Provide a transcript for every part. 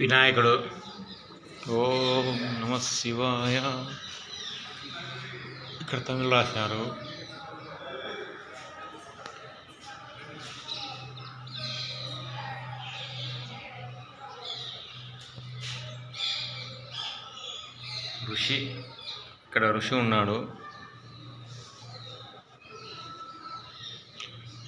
వినాయకుడు. ఓం నమ శివాయ. ఇక్కడ తమిళ రాశారు. ఋషి, ఇక్కడ ఋషి ఉన్నాడు.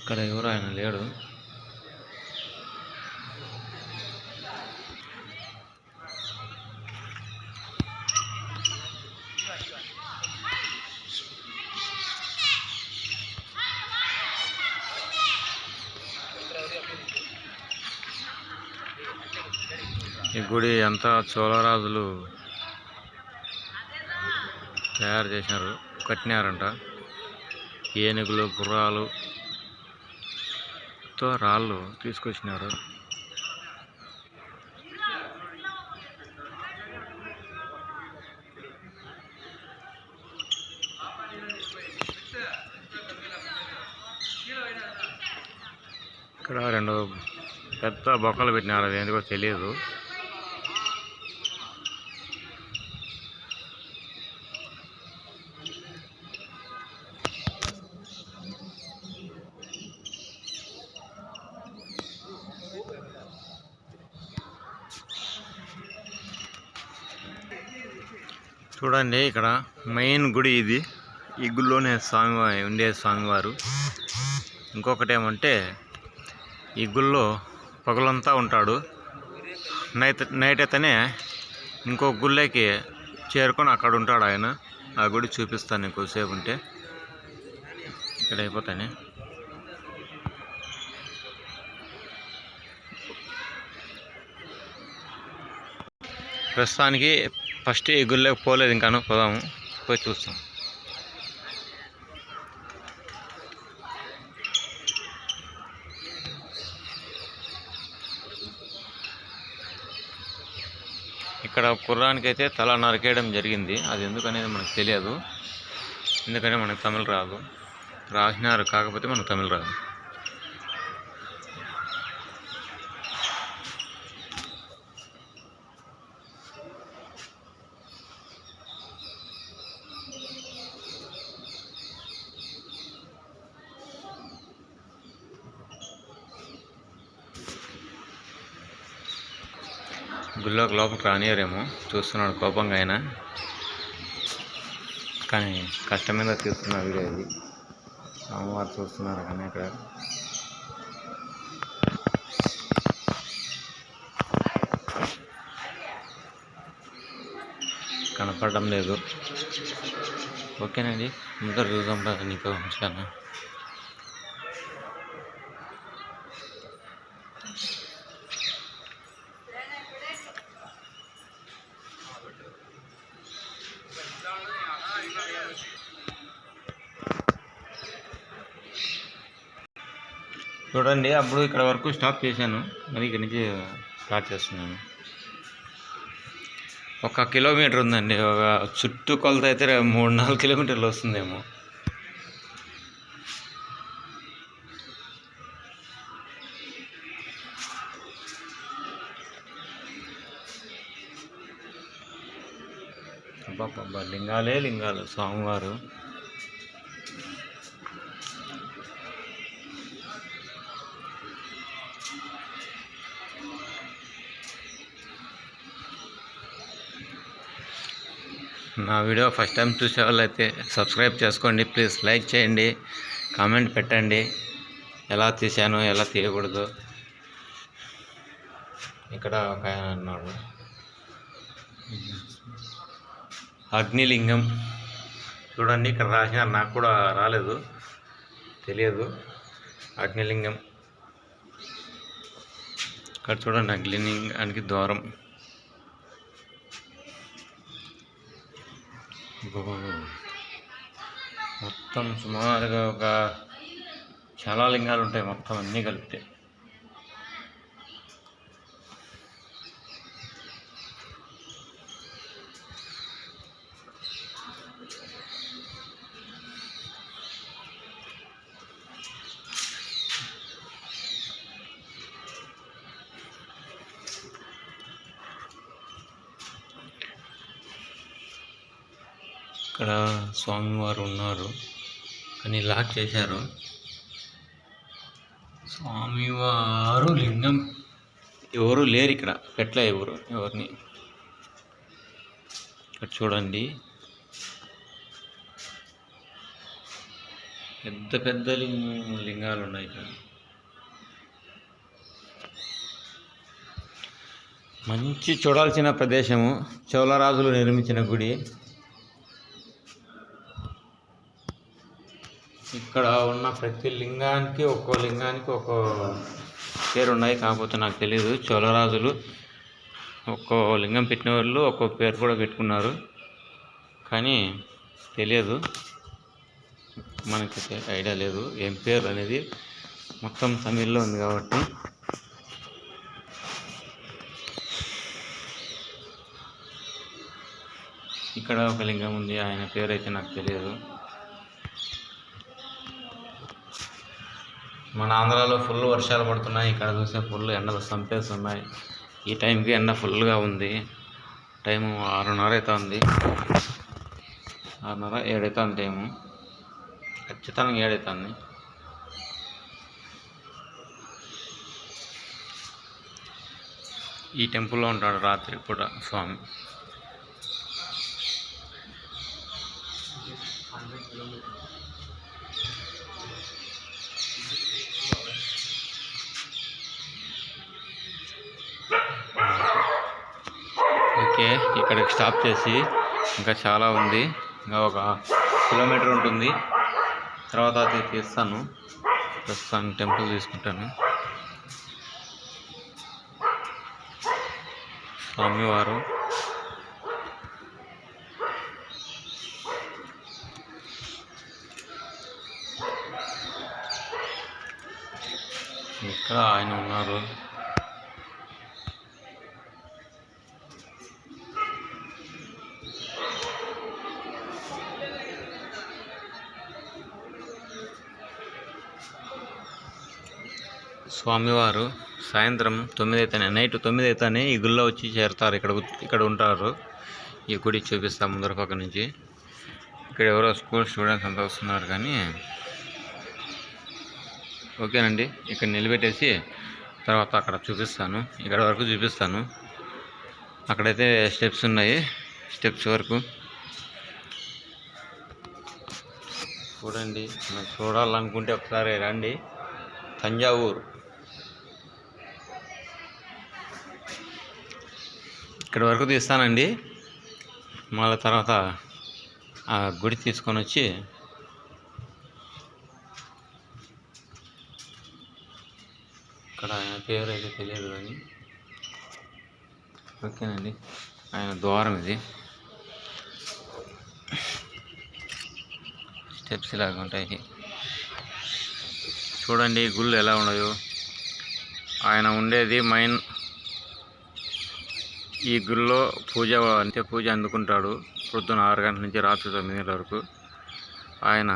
ఇక్కడ ఎవరు ఆయన లేడు. ఈ గుడి అంతా చోళరాజులు తయారు చేసినారు, కట్టినారంట. ఏనుగులు, గుర్రాలు తో రాళ్ళు తీసుకొచ్చినారు. ఇక్కడ రెండు పెద్ద బొక్కలు పెట్టినారు, అది ఎందుకో తెలియదు. చూడండి, ఇక్కడ మెయిన్ గుడి ఇది. ఈ గుడిలోనే స్వామివారు. ఇంకొకటి ఏమంటే, ఈ గుడిలో పగలంతా ఉంటాడు. నైట్ అయితేనే ఇంకో గుళ్ళకి చేరుకొని అక్కడ ఉంటాడు ఆయన. ఆ గుడి చూపిస్తాను ఎక్కువసేపు ఉంటే. ఇక్కడ అయిపోతానే. ప్రస్తుతానికి ఫస్ట్ ఈ గుళ్ళకి పోలేదు, ఇంకాను పోదాము, పోయి చూస్తాం. ఇక్కడ కుర్రానికి అయితే తల నరికేయడం జరిగింది. అది ఎందుకనేది మనకు తెలియదు, ఎందుకంటే మనకు తమిళ రాదు. రాసినారు, కాకపోతే మనకు తమిళ రాదు. గుళ్ళోకి లోపలికి రానియరేమో, చూస్తున్నాడు కోపంగా అయినా. కానీ కష్టం మీద తీస్తున్న వీడియో ఇది. అమ్మవారు చూస్తున్నారు కానీ ఇక్కడ కనపడడం లేదు. ఓకేనండి, ముందర చూద్దాం నీకు ఉంచాను. చూడండి, అప్పుడు ఇక్కడ వరకు స్టాప్ చేశాను, మరి ఇక్కడి నుంచి స్టార్ట్ చేస్తున్నాను. 1 కిలోమీటర్ ఉందండి. ఒక చుట్టుకొలత అయితే 3-4 కిలోమీటర్లు వస్తుందేమో. అబ్బా, లింగాలే లింగాలు స్వామివారు. నా వీడియో ఫస్ట్ టైం చూసే వాళ్ళు అయితే సబ్స్క్రైబ్ చేసుకోండి ప్లీజ్. లైక్ చేయండి, కామెంట్ పెట్టండి, ఎలా తీసానో ఎలా తీయకూడదు. ఇక్కడ ఒక ఆయన అన్నాడు, అగ్నిలింగం. చూడండి, ఇక్కడ రాసినారు, నాకు కూడా రాలేదు, తెలియదు. అగ్నిలింగం ఇక్కడ చూడండి, అగ్నిలింగానికి ద్వారం. మొత్తం సుమారుగా ఒక చాలా లింగాలు ఉంటాయి, మొత్తం అన్నీ కలిపితే. ఇక్కడ స్వామివారు ఉన్నారు కానీ లాక్ చేశారు. స్వామివారు లింగం ఎవరు లేరు ఇక్కడ, పెట్టలే ఎవరిని. ఇక్కడ చూడండి, పెద్ద పెద్ద లింగాలు ఉన్నాయి ఇక్కడ. మంచి చూడాల్సిన ప్రదేశము, చోళరాజులు నిర్మించిన గుడి. ఇక్కడ ఉన్న ప్రతి లింగానికి ఒక్కో పేరు ఉన్నాయి, కాకపోతే నాకు తెలియదు. చోళరాజులు ఒక్కో లింగం పెట్టిన వాళ్ళు ఒక్కో పేరు కూడా పెట్టుకున్నారు, కానీ తెలియదు, మనకైతే ఐడియా లేదు ఏం పేరు అనేది. మొత్తం తమిళ్లో ఉంది కాబట్టి. ఇక్కడ ఒక లింగం ఉంది, ఆయన పేరు అయితే నాకు తెలియదు. మన ఆంధ్రాలో ఫుల్ వర్షాలు పడుతున్నాయి, ఇక్కడ చూస్తే ఫుల్ ఎండలు చంపేస్తున్నాయి. ఈ టైంకి ఎండ ఫుల్గా ఉంది. టైము 6:30 అవుతుంది, 6:30 7 అవుతుంది టైము, ఖచ్చితంగా 7 అవుతుంది. ఈ టెంపుల్లో ఉంటాడు రాత్రి పూట స్వామి. ఓకే, ఇక్కడికి స్టాప్ చేసి ఇంకా చాలా ఉంది, ఇంకా 1 కిలోమీటర్ ఉంటుంది. తర్వాత అది తీస్తాను, ప్రస్తుతానికి టెంపుల్ తీసుకుంటాను. స్వామివారు ఇక్కడ ఆయన ఉన్నారు. స్వామివారు సాయంత్రం 9 అయితేనే, నైట్ 9 అయితేనే ఈ గుళ్ళో వచ్చి చేరుతారు. ఇక్కడ ఉంటారు. ఈ గుడి చూపిస్తాం ముందర పక్క నుంచి. ఇక్కడ ఎవరో స్కూల్ స్టూడెంట్స్ అంతా వస్తున్నారు కానీ ఓకేనండి. ఇక్కడ నిలబెట్టేసి తర్వాత అక్కడ చూపిస్తాను, ఇక్కడ వరకు చూపిస్తాను. అక్కడైతే స్టెప్స్ ఉన్నాయి, స్టెప్స్ వరకు చూడండి. మనం చూడాలనుకుంటే ఒకసారి రండి. తంజావూరు ఇక్కడ వరకు తీస్తానండి, మళ్ళీ తర్వాత ఆ గుడి తీసుకొని వచ్చి ఇక్కడ ఆయన పేరు అయితే తెలియదు కానీ ఓకేనండి. ఆయన ద్వారం ఇది, స్టెప్స్ ఇలాగ ఉంటాయి. చూడండి గుళ్ళు ఎలా ఉన్నాయో. ఆయన ఉండేది మెయిన్ ఈ గుళ్ళో పూజ అందుకుంటాడు. పొద్దున 6 గంటల నుంచి రాత్రి 9 గంటల వరకు ఆయన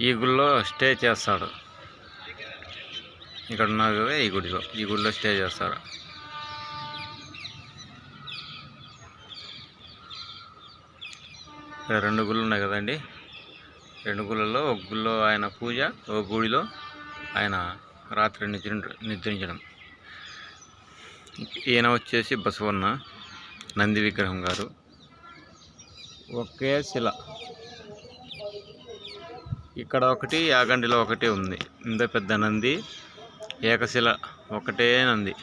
ఈ గుళ్ళో స్టే చేస్తాడు. ఇక్కడ ఉన్నారు కదా, ఈ గుడిలో స్టే చేస్తాడు. ఇక్కడ 2 గుళ్ళు ఉన్నాయి కదండి, 2 గుళ్ళల్లో ఒక గుళ్ళో ఆయన పూజ, ఒక గుడిలో ఆయన రాత్రి నిద్రించడం. ఈయన వచ్చేసి బసవన్న, నంది విగ్రహం గారు. ఒకే శిల, ఇక్కడ ఒకటి, యాగంటిలో ఒకటి ఉంది. ఇంత పెద్ద నంది, ఏకశిల, ఒకటే నంది.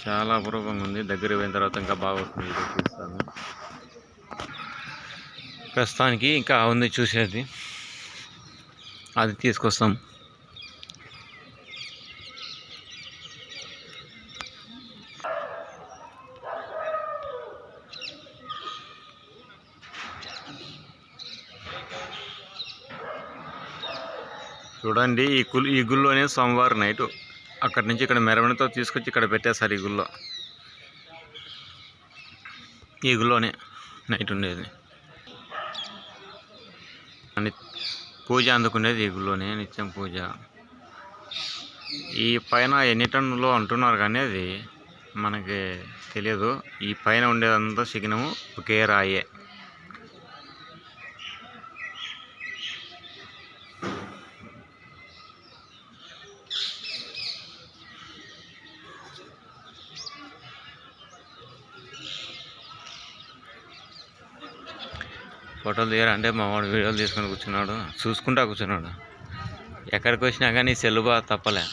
చాలా అపరూపంగా ఉంది. దగ్గర పోయిన తర్వాత ఇంకా బాగుంటుంది, చూస్తాను. ప్రస్తుతానికి ఇంకా ఉంది చూసేది, అది తీసుకొస్తాం. చూడండి ఈ గుళ్ళోనే సోమవారం నైట్ అక్కడి నుంచి ఇక్కడ మెరవణితో తీసుకొచ్చి ఇక్కడ పెట్టేస్తారు. ఈ గుళ్ళోనే నైట్ ఉండేది. పూజ అందుకునేది ఈ గుళ్ళోనే, నిత్యం పూజ. ఈ పైన ఎన్ని టన్నులో అంటున్నారు కానీ అది మనకి తెలియదు. ఈ పైన ఉండేదంతా శిఖినము ఒకే రాయే. ఫోటోలు దిగారు అంటే మా వాడు వీడియోలు తీసుకొని కూర్చున్నాడు, చూసుకుంటా కూర్చున్నాడు. ఎక్కడికి వచ్చినా కానీ సెల్లు బాగా తప్పలే.